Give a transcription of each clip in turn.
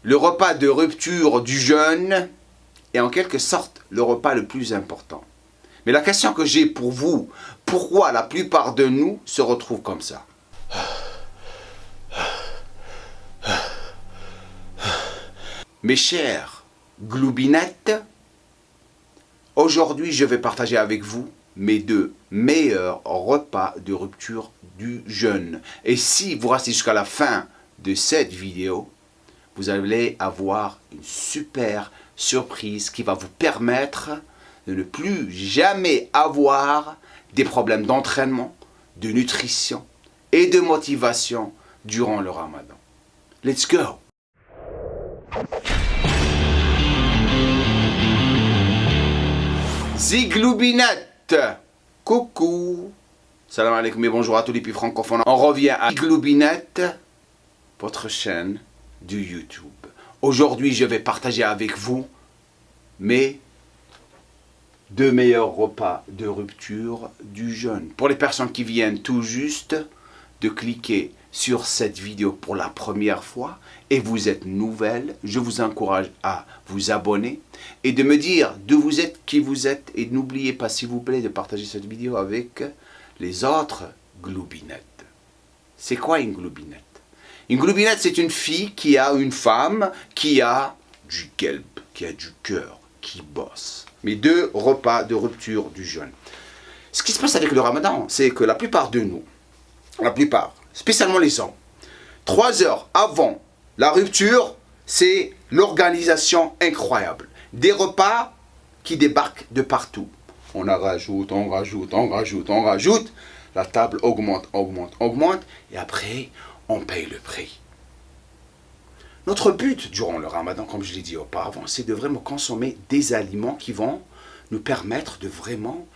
le repas de rupture du jeûne est en quelque sorte le repas le plus important. Mais la question que j'ai pour vous, pourquoi la plupart de nous se retrouvent comme ça? Mes chers gloubinettes, aujourd'hui je vais partager avec vous mes 2 meilleurs repas de rupture du jeûne. Et si vous restez jusqu'à la fin de cette vidéo, vous allez avoir une super surprise qui va vous permettre de ne plus jamais avoir des problèmes d'entraînement, de nutrition et de motivation durant le Ramadan. Let's go! Zigloubinette, coucou, salam alaikum et bonjour à tous les pays francophones. On revient à Zigloubinette, votre chaîne de YouTube. Aujourd'hui, je vais partager avec vous mes 2 meilleurs repas de rupture du jeûne. Pour les personnes qui viennent tout juste de cliquer sur cette vidéo pour la première fois et vous êtes nouvelle, je vous encourage à vous abonner et de me dire d'où vous êtes, qui vous êtes, et n'oubliez pas s'il vous plaît de partager cette vidéo avec les autres gloubinettes. C'est quoi une gloubinette? Une gloubinette, c'est une fille qui a une femme qui a du kelb, qui a du cœur, qui bosse. Mes 2 repas de rupture du jeûne. Ce qui se passe avec le Ramadan, c'est que la plupart de nous, spécialement les hommes, 3 heures avant la rupture, c'est l'organisation incroyable. Des repas qui débarquent de partout. On en rajoute, on rajoute, on rajoute, on rajoute. La table augmente, augmente, augmente. Et après, on paye le prix. Notre but durant le Ramadan, comme je l'ai dit auparavant, c'est de vraiment consommer des aliments qui vont nous permettre de vraiment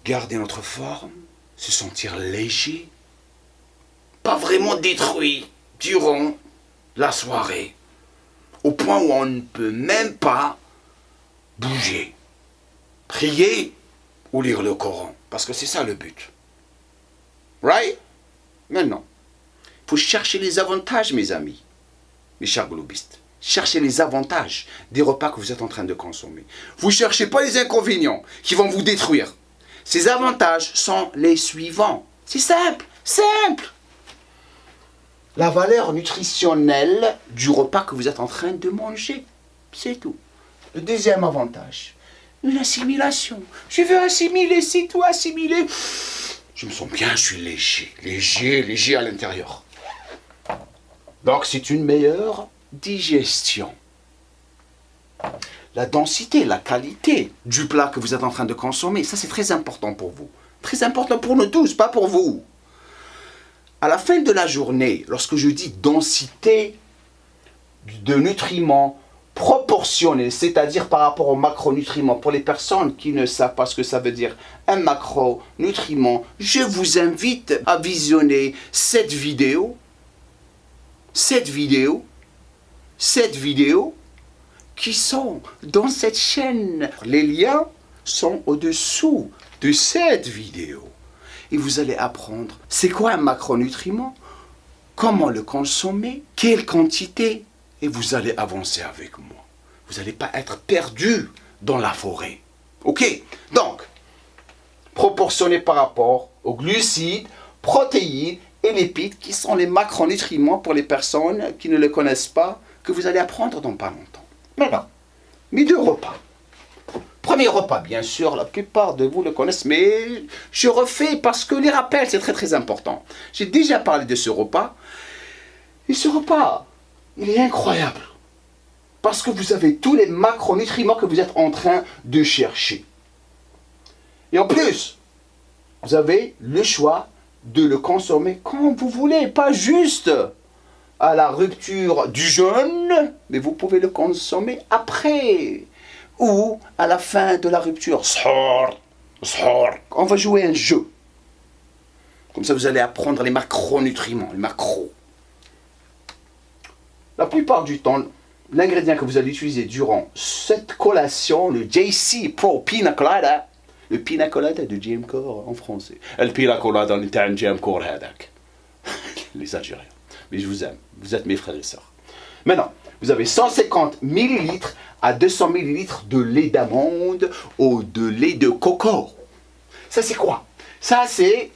garder notre forme, se sentir léger, pas vraiment détruit durant la soirée, au point où on ne peut même pas bouger, prier ou lire le Coran, parce que c'est ça le but. Right? Maintenant, il faut chercher les avantages, mes amis, mes chers gloubistes. Cherchez les avantages des repas que vous êtes en train de consommer. Vous ne cherchez pas les inconvénients qui vont vous détruire. Ces avantages sont les suivants. C'est simple, simple. La valeur nutritionnelle du repas que vous êtes en train de manger. C'est tout. Le deuxième avantage, une assimilation. Je veux assimiler, c'est tout assimiler. Je me sens bien, je suis léger, léger, léger à l'intérieur. Donc c'est une meilleure digestion. La densité, la qualité du plat que vous êtes en train de consommer, ça c'est très important pour vous. Très important pour nous tous, pas pour vous. À la fin de la journée, lorsque je dis densité de nutriments proportionnée, c'est-à-dire par rapport aux macronutriments, pour les personnes qui ne savent pas ce que ça veut dire, un macronutriment, je vous invite à visionner cette vidéo qui sont dans cette chaîne. Les liens sont au-dessous de cette vidéo. Et vous allez apprendre c'est quoi un macronutriment, comment le consommer, quelle quantité, et vous allez avancer avec moi. Vous n'allez pas être perdu dans la forêt. Ok? Donc, proportionné par rapport aux glucides, protéines et lipides qui sont les macronutriments pour les personnes qui ne le connaissent pas, que vous allez apprendre dans pas longtemps. Maintenant, mes 2 repas. Premier repas, bien sûr, la plupart de vous le connaissent, mais je refais parce que les rappels, c'est très très important. J'ai déjà parlé de ce repas, et ce repas, il est incroyable. Parce que vous avez tous les macronutriments que vous êtes en train de chercher. Et en plus, vous avez le choix de le consommer quand vous voulez, pas juste à la rupture du jeûne, mais vous pouvez le consommer après ou à la fin de la rupture. On va jouer un jeu. Comme ça, vous allez apprendre les macronutriments, les macros. La plupart du temps, l'ingrédient que vous allez utiliser durant cette collation, le JC Pro Pina Colada, le Pina Colada de Jim Core en français. Le Pina Colada en italien, Jim Core Hadak. Les Algériens. Mais je vous aime. Vous êtes mes frères et sœurs. Maintenant, vous avez 150 millilitres à 200 millilitres de lait d'amande ou de lait de coco. Ça, c'est quoi? Ça, c'est...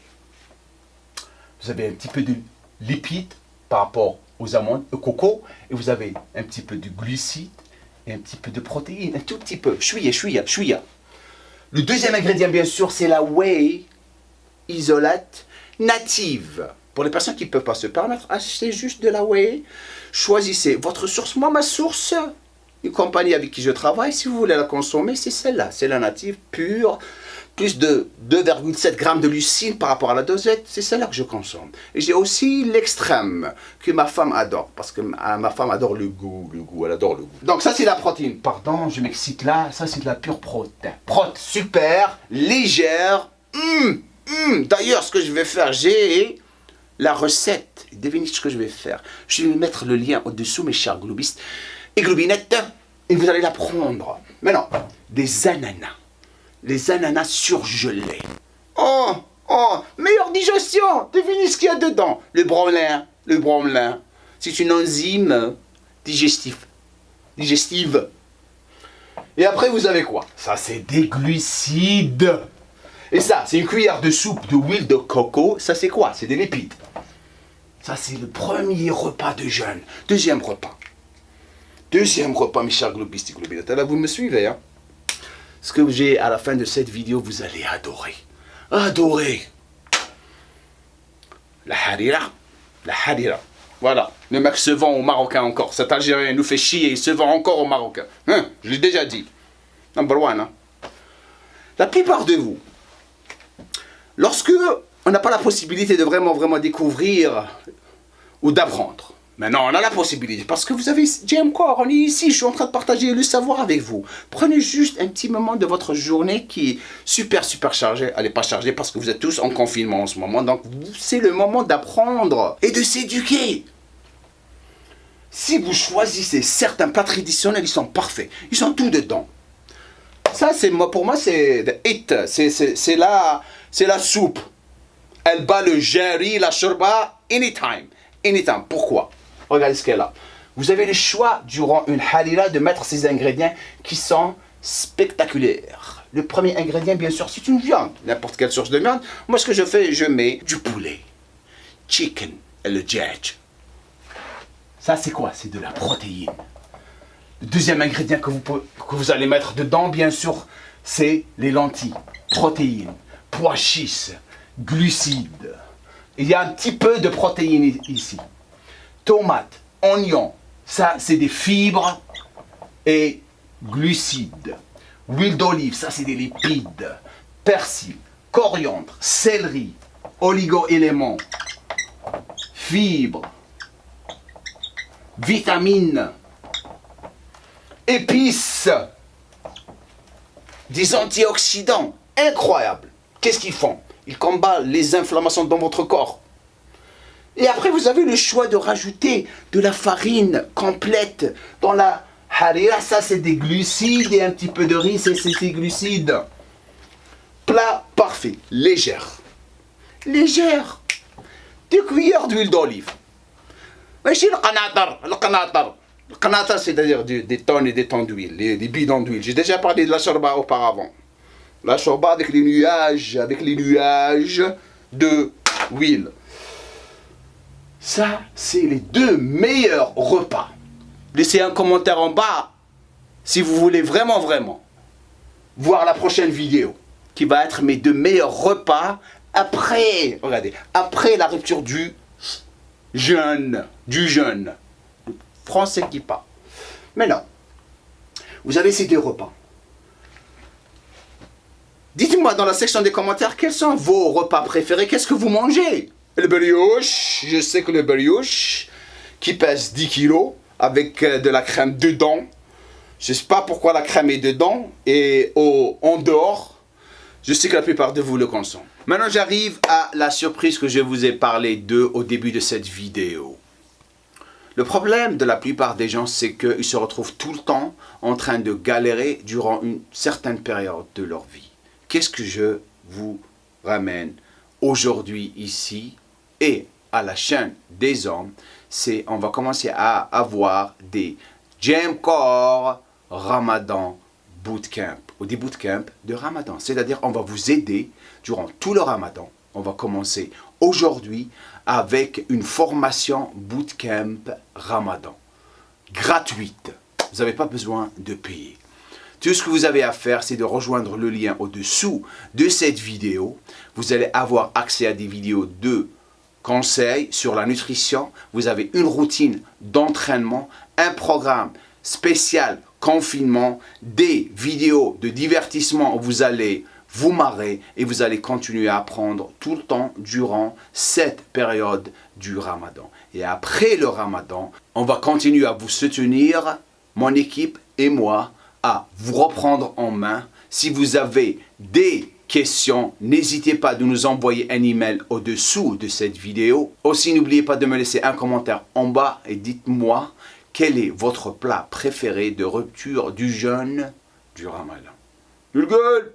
Vous avez un petit peu de lipides par rapport aux amandes, au coco, et vous avez un petit peu de glucides et un petit peu de protéines, un tout petit peu. Chouïa. Le deuxième ingrédient, bien sûr, c'est la whey isolate native. Pour les personnes qui ne peuvent pas se permettre, achetez juste de la whey. Choisissez votre source. Moi, ma source, une compagnie avec qui je travaille, si vous voulez la consommer, c'est celle-là. C'est la native pure. Plus de 2,7 grammes de lucine par rapport à la dosette, c'est celle-là que je consomme. Et j'ai aussi l'extrême, que ma femme adore, parce que ma femme adore le goût, elle adore le goût. Donc ça c'est la protéine, pardon, je m'excite là, ça c'est de la pure protéine. Super, légère, D'ailleurs ce que je vais faire, j'ai la recette, devinez ce que je vais faire. Je vais mettre le lien au-dessous mes chers globistes et globinettes, et vous allez la prendre. Maintenant, des ananas. Les ananas surgelés. Oh, meilleure digestion. Devinez ce qu'il y a dedans. Le bromelin. C'est une enzyme digestive. Et après, vous avez quoi? Ça, c'est des glucides. Et ça, c'est une cuillère de soupe de huile de coco. Ça, c'est quoi? C'est des lipides. Ça, c'est le premier repas de jeûne. Deuxième repas, mes chers globistes et globinettes. Là, vous me suivez, hein? Ce que j'ai à la fin de cette vidéo, vous allez adorer. La harira. Voilà. Le mec se vend aux Marocains encore. Cet Algérien nous fait chier, il se vend encore aux Marocains. Je l'ai déjà dit. Number one. Hein. La plupart de vous, lorsque on n'a pas la possibilité de vraiment découvrir ou d'apprendre, maintenant, on a la possibilité, parce que vous avez J'aime quoi, on est ici, je suis en train de partager le savoir avec vous. Prenez juste un petit moment de votre journée qui est super chargée. Elle n'est pas chargée parce que vous êtes tous en confinement en ce moment. Donc, c'est le moment d'apprendre et de s'éduquer. Si vous choisissez certains plats traditionnels, ils sont parfaits. Ils sont tout dedans. Ça, pour moi, c'est the hit. C'est la soupe. Elle bat le jerry, la shorba, anytime. Pourquoi? Regardez ce qu'elle a. Vous avez le choix durant une harira de mettre ces ingrédients qui sont spectaculaires. Le premier ingrédient, bien sûr, c'est une viande. N'importe quelle source de viande. Moi, ce que je fais, je mets du poulet. Chicken et le djadj. Ça, c'est quoi? C'est de la protéine. Le deuxième ingrédient que vous allez mettre dedans, bien sûr, c'est les lentilles. Protéines, pois chiches, glucides. Il y a un petit peu de protéines ici. Tomates, oignons, ça c'est des fibres et glucides. Huile d'olive, ça c'est des lipides. Persil, coriandre, céleri, oligo-éléments, fibres, vitamines, épices, des antioxydants. Incroyable. Qu'est-ce qu'ils font? Ils combattent les inflammations dans votre corps. Et après, vous avez le choix de rajouter de la farine complète dans la harira. Ça, c'est des glucides et un petit peu de riz, c'est des glucides. Plat parfait, légère. 2 cuillères d'huile d'olive. ماشي le qanatar, c'est-à-dire des tonnes et des tonnes d'huile, des bidons d'huile. J'ai déjà parlé de la shorba auparavant. La shorba avec les nuages de huile. Ça, c'est les 2 meilleurs repas. Laissez un commentaire en bas si vous voulez vraiment voir la prochaine vidéo qui va être mes 2 meilleurs repas après, regardez, après la rupture du jeûne. Français qui parle. Maintenant, vous avez ces 2 repas. Dites-moi dans la section des commentaires quels sont vos repas préférés, qu'est-ce que vous mangez? Le brioche, je sais que le brioche qui pèse 10 kilos avec de la crème dedans. Je ne sais pas pourquoi la crème est dedans et en dehors. Je sais que la plupart de vous le consomment. Maintenant, j'arrive à la surprise que je vous ai parlé au début de cette vidéo. Le problème de la plupart des gens, c'est qu'ils se retrouvent tout le temps en train de galérer durant une certaine période de leur vie. Qu'est-ce que je vous ramène aujourd'hui ici et à la chaîne des hommes? c'est on va commencer à avoir des Jamcore Ramadan Bootcamp ou des bootcamps de Ramadan. C'est-à-dire on va vous aider durant tout le Ramadan. On va commencer aujourd'hui avec une formation bootcamp Ramadan gratuite. Vous n'avez pas besoin de payer. Tout ce que vous avez à faire, c'est de rejoindre le lien au-dessous de cette vidéo. Vous allez avoir accès à des vidéos de conseils sur la nutrition. Vous avez une routine d'entraînement, un programme spécial confinement, des vidéos de divertissement où vous allez vous marrer et vous allez continuer à apprendre tout le temps durant cette période du Ramadan. Et après le Ramadan, on va continuer à vous soutenir, mon équipe et moi, à vous reprendre en main. Si vous avez des questions, n'hésitez pas de nous envoyer un email au-dessous de cette vidéo. Aussi, n'oubliez pas de me laisser un commentaire en bas et dites-moi quel est votre plat préféré de rupture du jeûne du Ramadan. Nulgul!